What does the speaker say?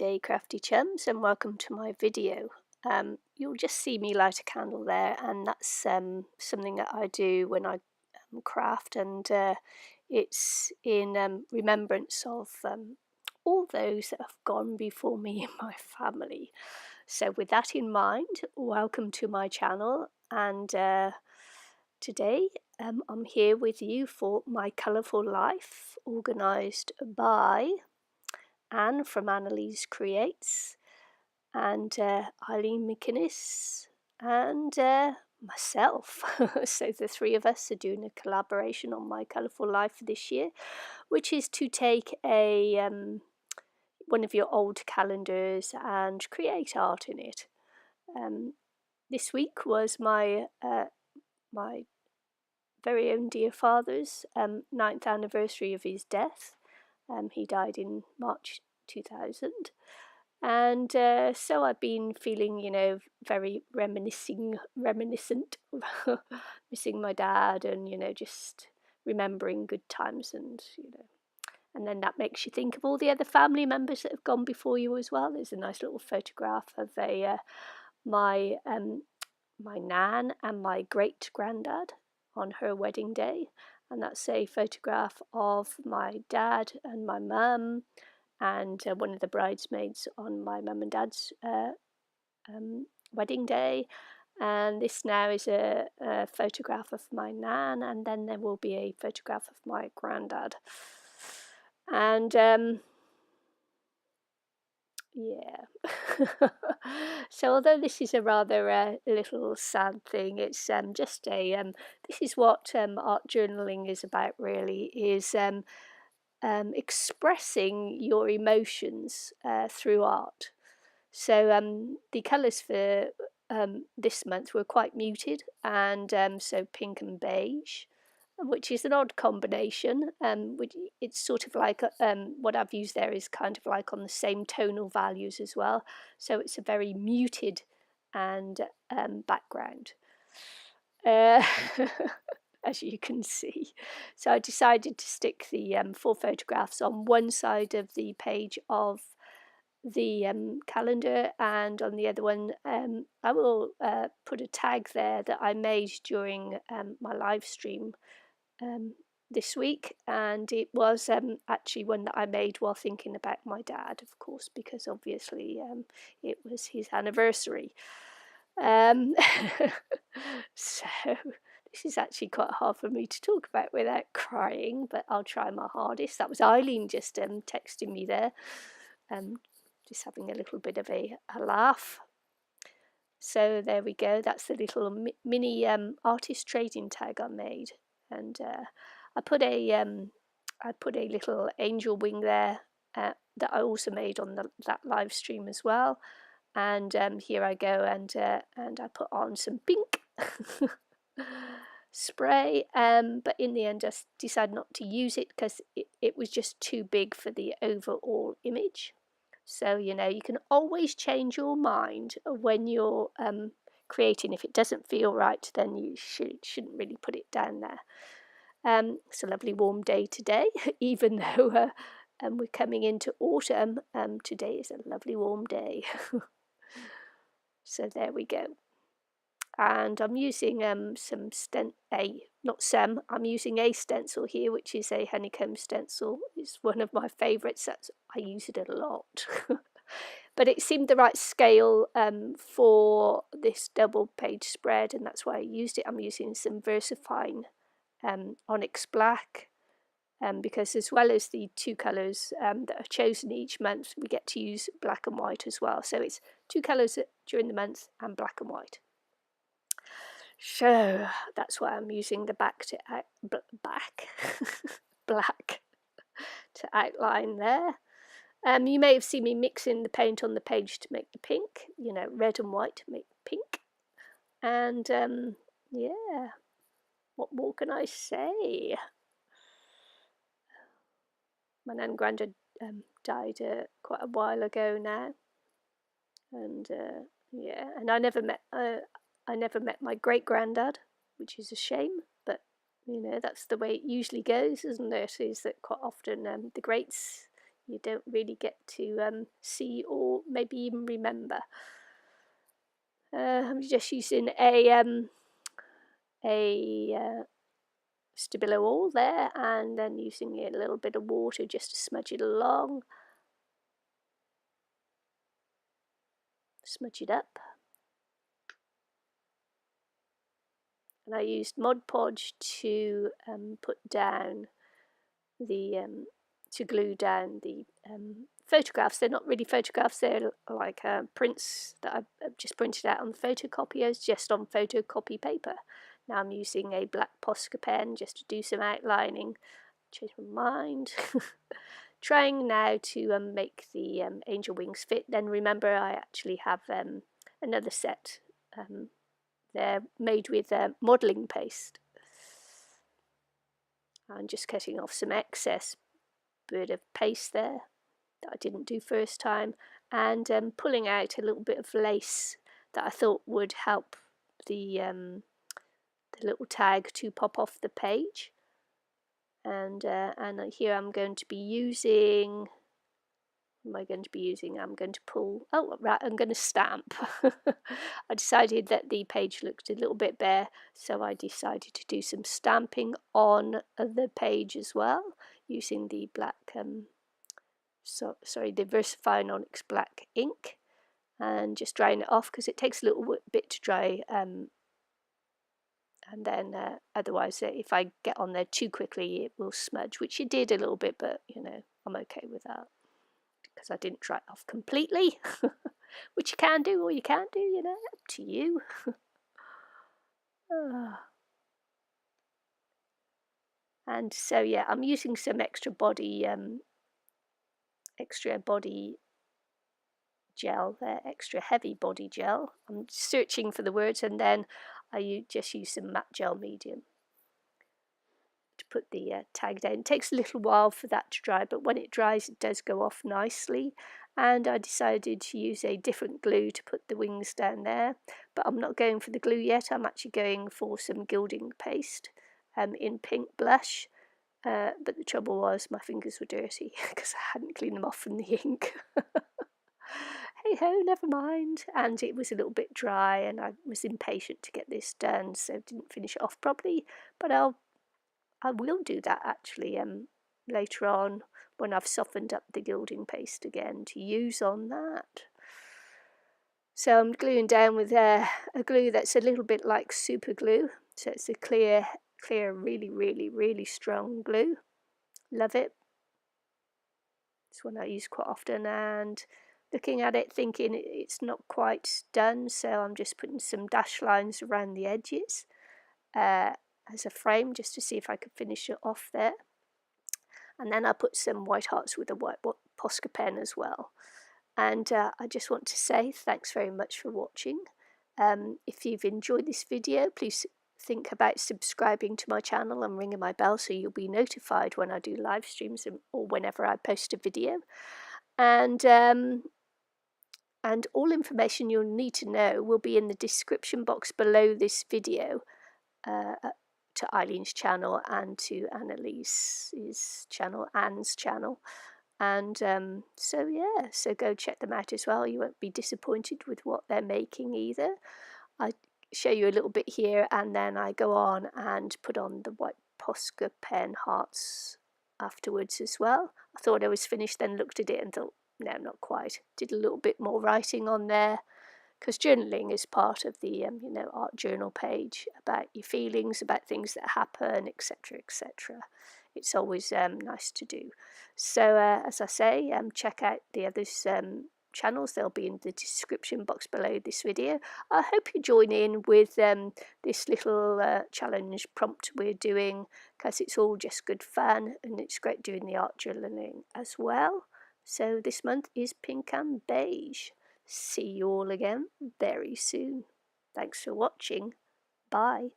day, crafty chums, and welcome to my video. You'll just see me light a candle there, and that's something that I do when I craft, and it's in remembrance of all those that have gone before me in my family. So with that in mind, welcome to my channel, and today I'm here with you for my colourful life, organised by Anne from Anneliese Creates, and Ilene McInnes, and myself. So the three of us are doing a collaboration on my colourful life for this year, which is to take a one of your old calendars and create art in it. This week was my my very own dear father's 9th anniversary of his death. He died in March 2000. And so I've been feeling, very reminiscent, missing my dad, and, just remembering good times, and then that makes you think of all the other family members that have gone before you as well. There's a nice little photograph of my nan and my great granddad on her wedding day, and that's a photograph of my dad and my mum and one of the bridesmaids on my mum and dad's wedding day. And this now is a photograph of my nan, and then there will be a photograph of my granddad. And yeah. So although this is a rather little sad thing, it's just a this is what art journaling is about, really, is expressing your emotions through art. So the colours for this month were quite muted, and so pink and beige, which is an odd combination. Which it's sort of like what I've used there is kind of like on the same tonal values as well. So it's a very muted and background. As you can see. So I decided to stick the 4 photographs on one side of the page of the calendar, and on the other one I will put a tag there that I made during my live stream this week, and it was actually one that I made while thinking about my dad, of course, because obviously it was his anniversary. So this is actually quite hard for me to talk about without crying, but I'll try my hardest. That was Ilene just texting me there, just having a little bit of a laugh. So there we go. That's the little mini artist trading tag I made, and I put a little angel wing there that I also made on that live stream as well. And here I go, and I put on some pink spray, but in the end I decided not to use it because it was just too big for the overall image. So you can always change your mind when you're creating. If it doesn't feel right, then you shouldn't really put it down there. It's a lovely warm day today, even though we're coming into autumn. Today is a lovely warm day. So there we go. And I'm using I'm using a stencil here, which is a honeycomb stencil. It's one of my favourites. I use it a lot. But it seemed the right scale for this double page spread, and that's why I used it. I'm using some VersaFine Onyx Black, because as well as the 2 colours that are chosen each month, we get to use black and white as well. So it's 2 colours during the month and black and white. So that's why I'm using the black to outline there. You may have seen me mixing the paint on the page to make the pink, red and white to make pink. And yeah, what more can I say? My nan and granddad died quite a while ago now, and yeah, and I never met my great granddad, which is a shame, but that's the way it usually goes, isn't it? Is that quite often the greats you don't really get to see or maybe even remember. I'm just using a Stabilo oil there, and then using a little bit of water just to smudge it along. Smudge it up. And I used Mod Podge to put down the to glue down the photographs. They're not really photographs, they're like prints that I've just printed out on photocopiers, just on photocopy paper. Now I'm using a black Posca pen just to do some outlining. Change my mind. Trying now to make the angel wings fit. Then remember, I actually have another set. They're made with modelling paste. I'm just cutting off some excess bit of paste there that I didn't do first time, and pulling out a little bit of lace that I thought would help the little tag to pop off the page. And here I'm going to be using, what am I going to be using? I'm going to pull, oh right, I'm going to stamp. I decided that the page looked a little bit bare, so I decided to do some stamping on the page as well, using the black, the VersaFine Onyx black ink, and just drying it off because it takes a little bit to dry, and then otherwise if I get on there too quickly it will smudge, which it did a little bit, but you know, I'm okay with that because I didn't dry it off completely. Which you can do or you can't do, you know, up to you. And so yeah, I'm using some extra body gel there, extra heavy body gel. I'm searching for the words, and then I just use some matte gel medium to put the tag down. It takes a little while for that to dry, but when it dries it does go off nicely. And I decided to use a different glue to put the wings down there, but I'm not going for the glue yet. I'm actually going for some gilding paste in pink blush, but the trouble was my fingers were dirty because I hadn't cleaned them off from the ink. Hey ho, never mind. And it was a little bit dry and I was impatient to get this done, so didn't finish it off properly, but I will do that actually later on when I've softened up the gilding paste again to use on that. So I'm gluing down with a glue that's a little bit like super glue. So it's a clear, really strong glue. Love it. It's one I use quite often, and looking at it thinking it's not quite done, so I'm just putting some dash lines around the edges as a frame just to see if I could finish it off there. And then I put some white hearts with a white Posca pen as well. And I just want to say thanks very much for watching. If you've enjoyed this video, please think about subscribing to my channel and ringing my bell so you'll be notified when I do live streams or whenever I post a video. And all information you'll need to know will be in the description box below this video, to Ilene's channel and to Anneliese's channel, Anne's channel. And so yeah, so go check them out as well. You won't be disappointed with what they're making either. I show you a little bit here, and then I go on and put on the white Posca pen hearts afterwards as well. I thought I was finished, then looked at it and thought, no, not quite. Did a little bit more writing on there, because journaling is part of the art journal page, about your feelings, about things that happen, etc, etc. It's always nice to do. So as I say, check out the others' channels. They'll be in the description box below this video. I hope you join in with this little challenge prompt we're doing, because it's all just good fun and it's great doing the art journaling as well. So this month is Pink and Beige. See you all again very soon. Thanks for watching. Bye.